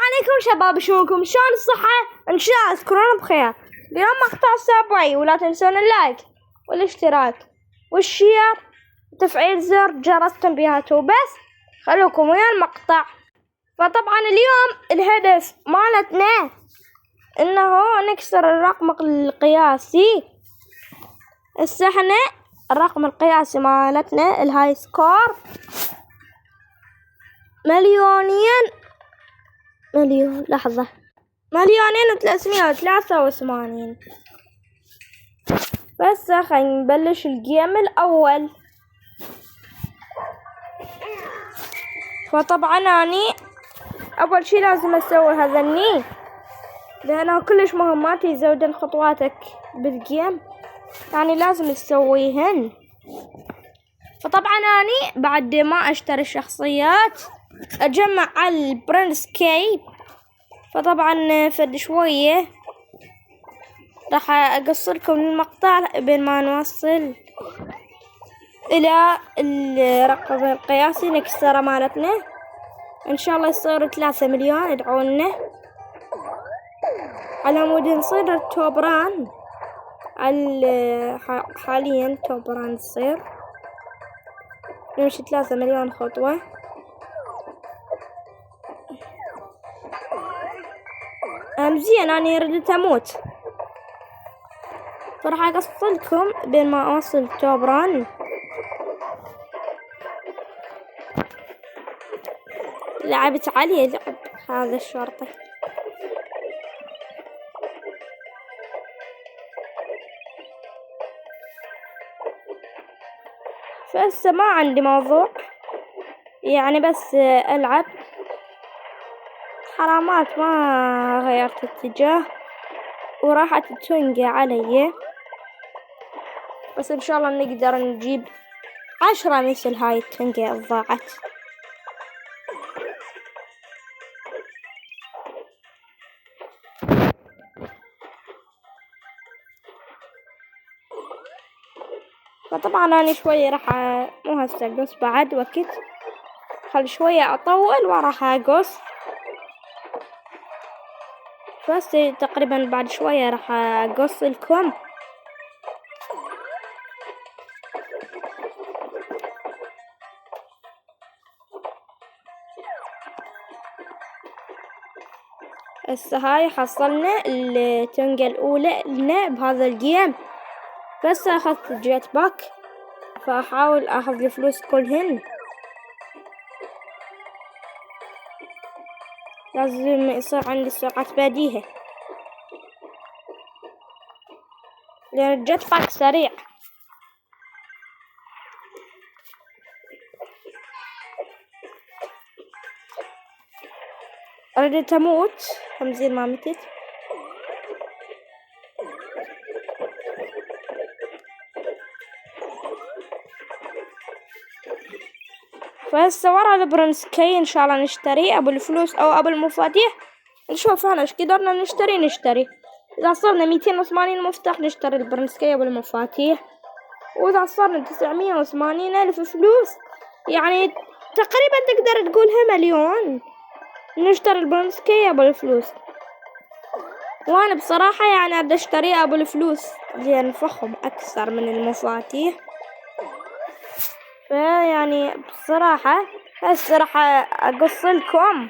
عليكم شباب، شلونكم؟ شلون الصحة؟ إن شاء الله تكونون بخير. اليوم مقطع سابعي، ولا تنسون اللايك والاشتراك والشير وتفعيل زر جرس التنبيهات. وبس خلوكم ويا المقطع. فطبعا اليوم الهدف مالتنا انه نكسر الرقم القياسي. هسه احنا الرقم القياسي مالتنا الهاي سكور مليونين و383. بس خلينا نبلش الجيم الأول. فطبعا أني أول شي لازم أسوي هذني، لأنه كلش مهمات يزودن خطواتك بالجيم، يعني لازم تسويهن. فطبعا أني بعد ما أشتري الشخصيات أجمع على البرنس كي. فطبعا فد شوية راح أقصركم المقطع بين ما نوصل إلى الرقم القياسي نكسره مالتنا. إن شاء الله يصير 3 مليون. ادعونا على مود نصير التوبران. حاليا توبران تصير نمشي 3 مليون خطوة. زين أنا ردت أموت، فراح أقصلكم بين ما أوصل توبران. لعبت عليه لعب هذا الشرطي. فهسه ما عندي موضوع، يعني بس ألعب حرامات. ما غيرت اتجاه وراحت تنقى علي، بس إن شاء الله نقدر نجيب 10 مثل هاي التنقى الضاعت. فطبعا أنا شوية راح مو هسه أقص بعد وقت، خل شوية أطول وراح أقص. بس تقريبا بعد شوية راح أقص لكم. هسه هاي حصلنا التنقة الأولى لنا بهذا الجيم. بس أخذت جيت باك، فأحاول أخذ الفلوس كلهن. لازم يصير عندي سرعة بديهة، لأن الجيت باك سريع. ردت أموت، همزين ما متت. فهسه ورا البرنس كي إن شاء الله نشتري أبو الفلوس أو أبو المفاتيح. نشوف هنا إيش قدرنا نشتري. إذا صرنا 280 مفتاح نشتري البرنس كي أبو المفاتيح، وإذا صرنا 980 ألف فلوس يعني تقريبا تقدر تقولها مليون، نشتري البرنس كي أبو الفلوس. وأنا بصراحة يعني أبدأ أشتري أبو الفلوس لأن فخم أكثر من المفاتيح. فيعني بصراحة هسه راح أقص لكم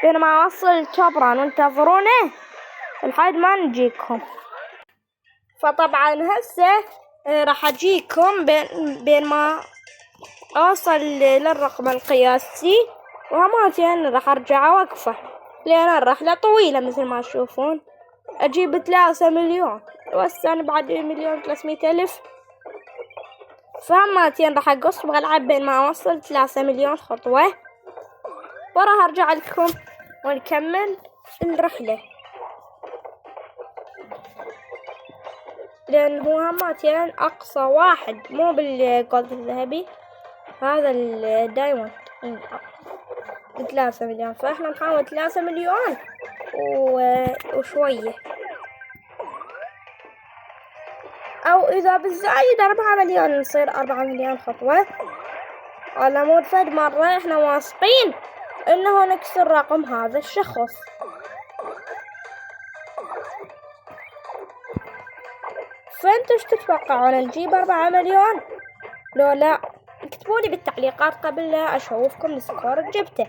بين ما أوصل توبران، وانتظرونا لحد ما نجيكم. فطبعا هسه راح أجيكم بين ما أوصل للرقم القياسي. وهماتين راح أرجع أوقفه لأن الرحلة طويلة مثل ما تشوفون. أجيب 3 مليون وهسه بعد 1,300,000. فهماتين راح أقص وألعب بين ما أوصل 3 مليون خطوة، وراح أرجع لكم ونكمل الرحلة. لأن هو هماتين أقصى واحد مو بالجولد الذهبي، هذا الدايموند 3 مليون. فإحنا نحاول 3 مليون وشوية، أو إذا بالزايد 4 مليون نصير 4 مليون خطوة. على مود فد مرة إحنا واثقين إنه نكسر رقم هذا الشخص. فانتوا ايش تتوقعون، نجيب 4 مليون؟ لو لا اكتبولي بالتعليقات قبل لا اشوفكم السكور اللي جبته.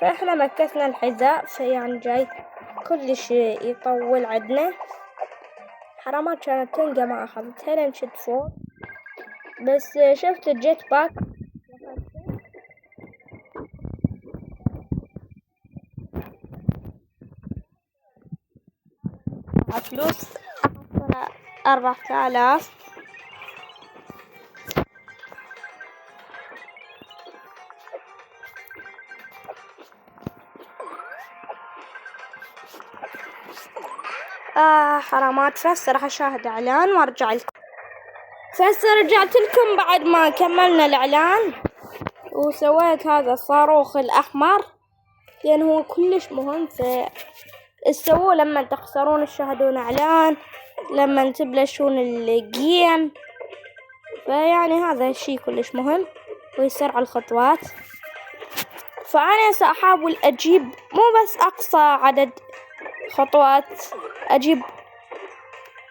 فاحنا مكسنا الحذاء، فيعني جاي كل شيء يطول عندنا. حرامات كانت تنقى ما اخذتها لين شد فوق، بس شفت الجيت باك فلوس 4000. حرامات. فهسه راح اشاهد اعلان وارجع لكم. فهسه رجعت لكم بعد ما كملنا الاعلان وسويت هذا الصاروخ الاحمر لان هو كلش مهم. تسووه لما تخسرون تشاهدون اعلان، لما تبلشون الجيم، فيعني هذا الشي كلش مهم ويسرع الخطوات. فأنا سأحاول أجيب مو بس أقصى عدد خطوات، أجيب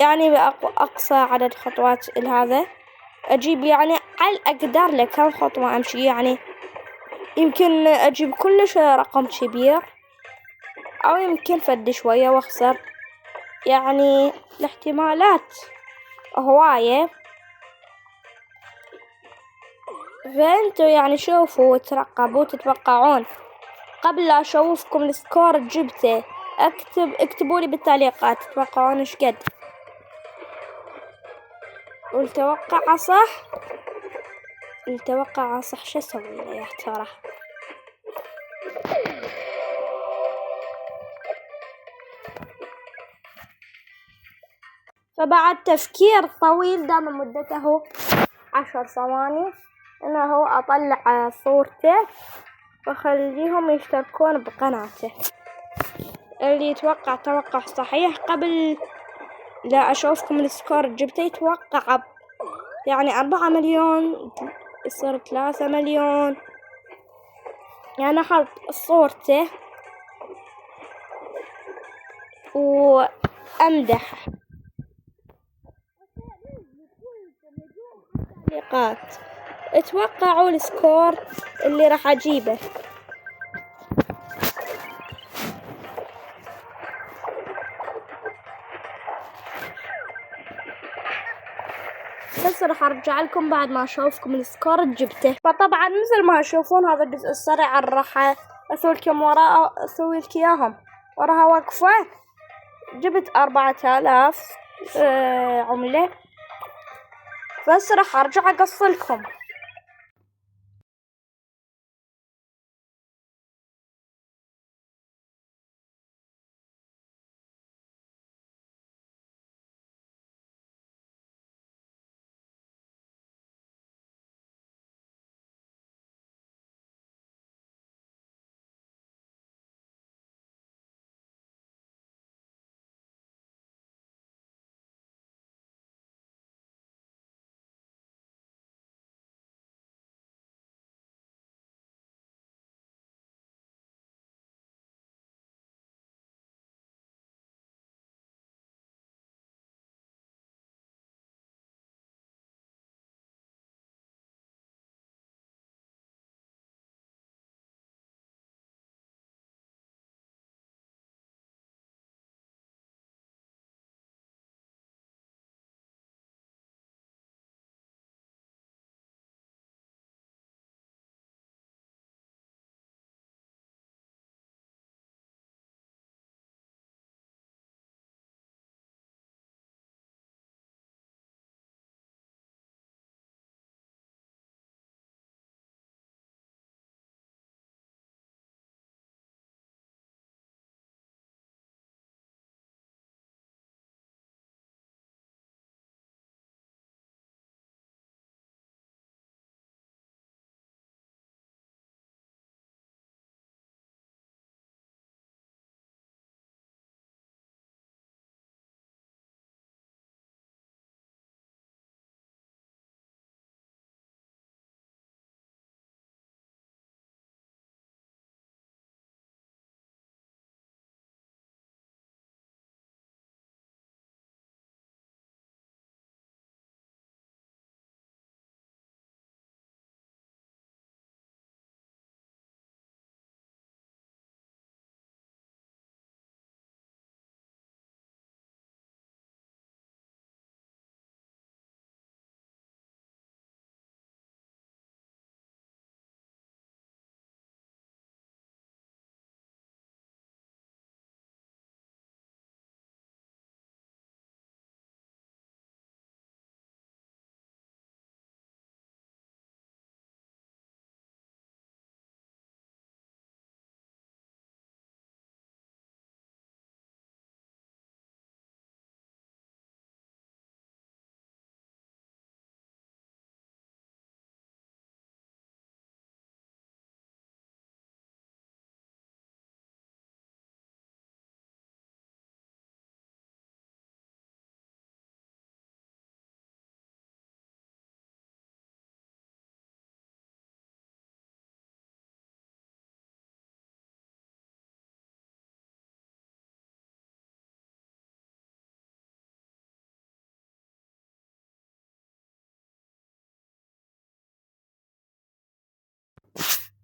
يعني بأقصى عدد خطوات هذا، أجيب يعني على الأقدر لكم خطوة أمشي. يعني يمكن أجيب كلش رقم كبير أو يمكن فد شوية وأخسر، يعني الاحتمالات هواية. فأنتوا يعني شوفوا وترقبوا تتوقعون. قبل لا أشوفكم السكور جبته اكتبولي بالتعليقات تتوقعون ايش قد، والتوقع صح التوقع صح شو اسوي له يا ترى. فبعد تفكير طويل دام مدته 10 ثواني انه اطلع صورته واخليهم يشتركون بقناته. اللي يتوقع توقع صحيح قبل لا اشوفكم السكور جبته يتوقع يعني 4 مليون يصير 3 مليون. يعني احط صورته وامدح تعليقات اتوقعوا السكور اللي راح اجيبه. بس راح ارجع لكم بعد ما اشوفكم السكور جبته. فطبعا مثل ما تشوفون هذا الجزء السريع راح اسوي لكم وراء اسوي لك اياهم وراها وقفة. جبت 4000 عملة، بس راح ارجع اقصلكم.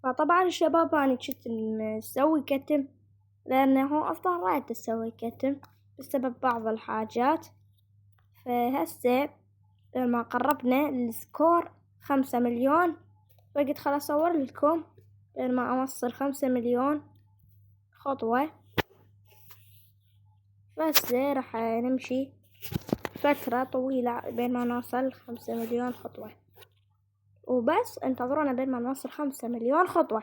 فطبعا الشباب أنا كنت مسوي كتم، لأنه أفضل وايد تسوي كتم بسبب بعض الحاجات. فهسه لما قربنا السكور 5 مليون، فقلت خلاص أصور لكم لما أوصل 5 مليون خطوة. بس راح نمشي فترة طويلة بين ما نوصل 5 مليون خطوة، وبس انتظرونا بين ما نوصل 5 مليون خطوة.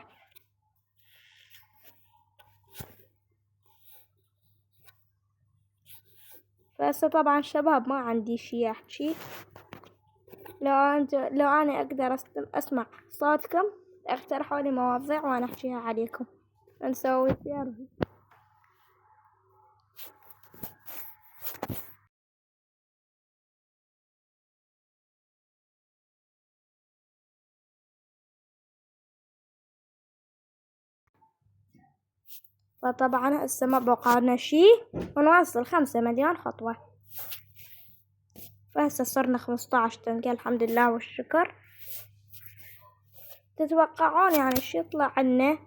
بس طبعا شباب ما عندي شي أحكي. لو أنا أقدر أسمع صوتكم اقترحوا لي مواضيع وأنا أحكيها عليكم نسوي فيها. فطبعا هسه ما بقالنا شي ونوصل 5 مليون خطوة. فهسه صرنا 15 تنقل الحمد لله والشكر. تتوقعون يعني شي يطلع عنا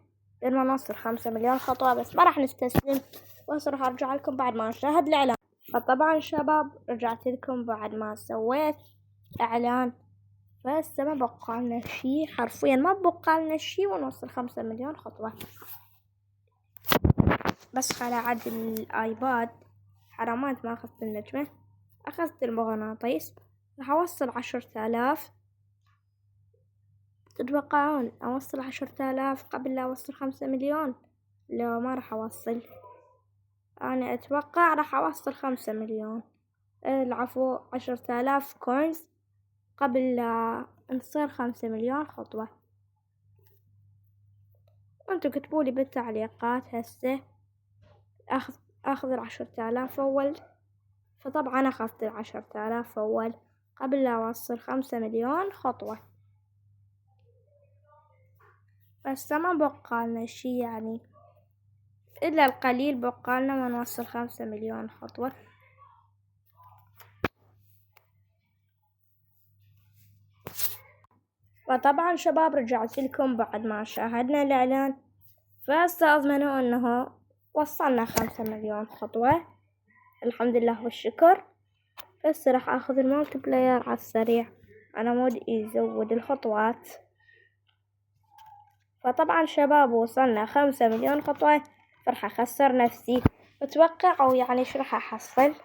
لما نوصل 5 مليون خطوة؟ بس ما راح نستسلم، وهسه راح أرجع لكم بعد ما نشاهد الإعلان. فطبعا شباب رجعت لكم بعد ما سويت إعلان. فهسه ما بقالنا شي، حرفيا ما بقالنا شي ونوصل 5 مليون خطوة. بس خلا عاد الآيباد حرامات ما أخذت النجمة، أخذت المغناطيس. راح أوصل 10,000. تتوقعون أوصل 10,000 قبل لا أوصل 5 مليون؟ لا ما راح أوصل. أنا أتوقع راح أوصل 5 مليون، العفو 10,000 كوينز قبل لا نصير 5 مليون خطوة. وانتو كتبولي بالتعليقات هسه أخذ 10,000 أول. فطبعا أخذت 10,000 أول قبل لا أوصل 5 مليون خطوة. بس ما بقالنا شي يعني إلا القليل بقالنا ما نوصل 5 مليون خطوة. وطبعا شباب رجعت لكم بعد ما شاهدنا الإعلان. فاستأذنوا أنه وصلنا 5 مليون خطوة الحمد لله والشكر. بس راح أخذ المالتي بلاير على السريع على مود يزود الخطوات. فطبعا شباب وصلنا 5 مليون خطوة، فراح أخسر نفسي. اتوقعوا يعني شو راح أحصل؟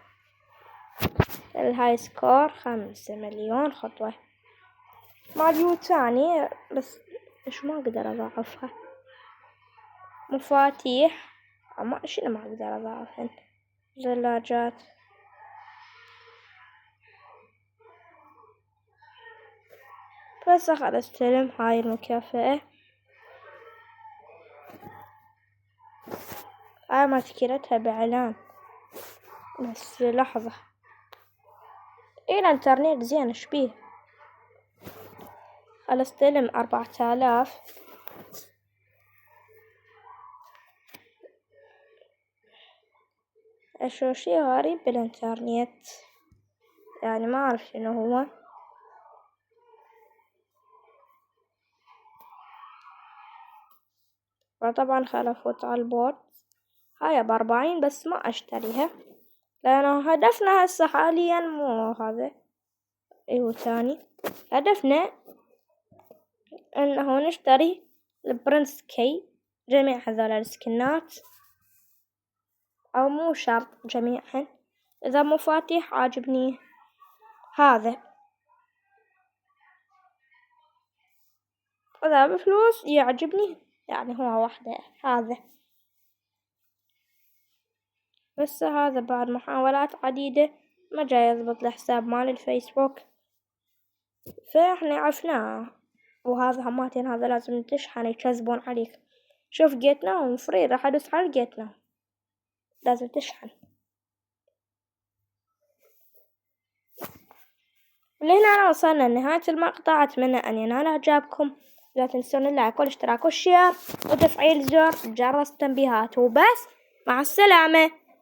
الهاي سكور 5 مليون خطوة ماليو تاني، بس إيش ما أقدر أضاعفها. مفاتيح شنو ما أقدر أضاعفهن. زلاجات. بس أخذ استلم هاي المكافأة. هاي مشكلتها بإعلان، بس لحظة. الانترنت زين شبيه. خل استلم 4,000. أشو شي غريب بالانترنت، يعني ما أعرف شنو هو. وطبعا خل أفوت على البورد. هاي ب40 بس ما أشتريها، لأنه هدفنا هسه حاليا مو هذا. ايوه تاني هدفنا انه نشتري البرنس كي جميع هذول السكنات، او مو شرط جميعهن. اذا مفاتيح عاجبني هذا، اذا بفلوس يعجبني يعني هو واحدة هذا. بس هذا بعد محاولات عديدة ما جاي يضبط الحساب مال الفيسبوك، فاحنا عرفناه. وهذا هماتين هذا لازم تشحن يكذبون عليك. شوف جيتنا فري، راح ادوس على جيتنا لازم تشحن. لهنا وصلنا لنهاية المقطع، أتمنى أن ينال إعجابكم. لا تنسون اللايك والاشتراك والشير وتفعيل زر جرس التنبيهات. وبس، مع السلامة.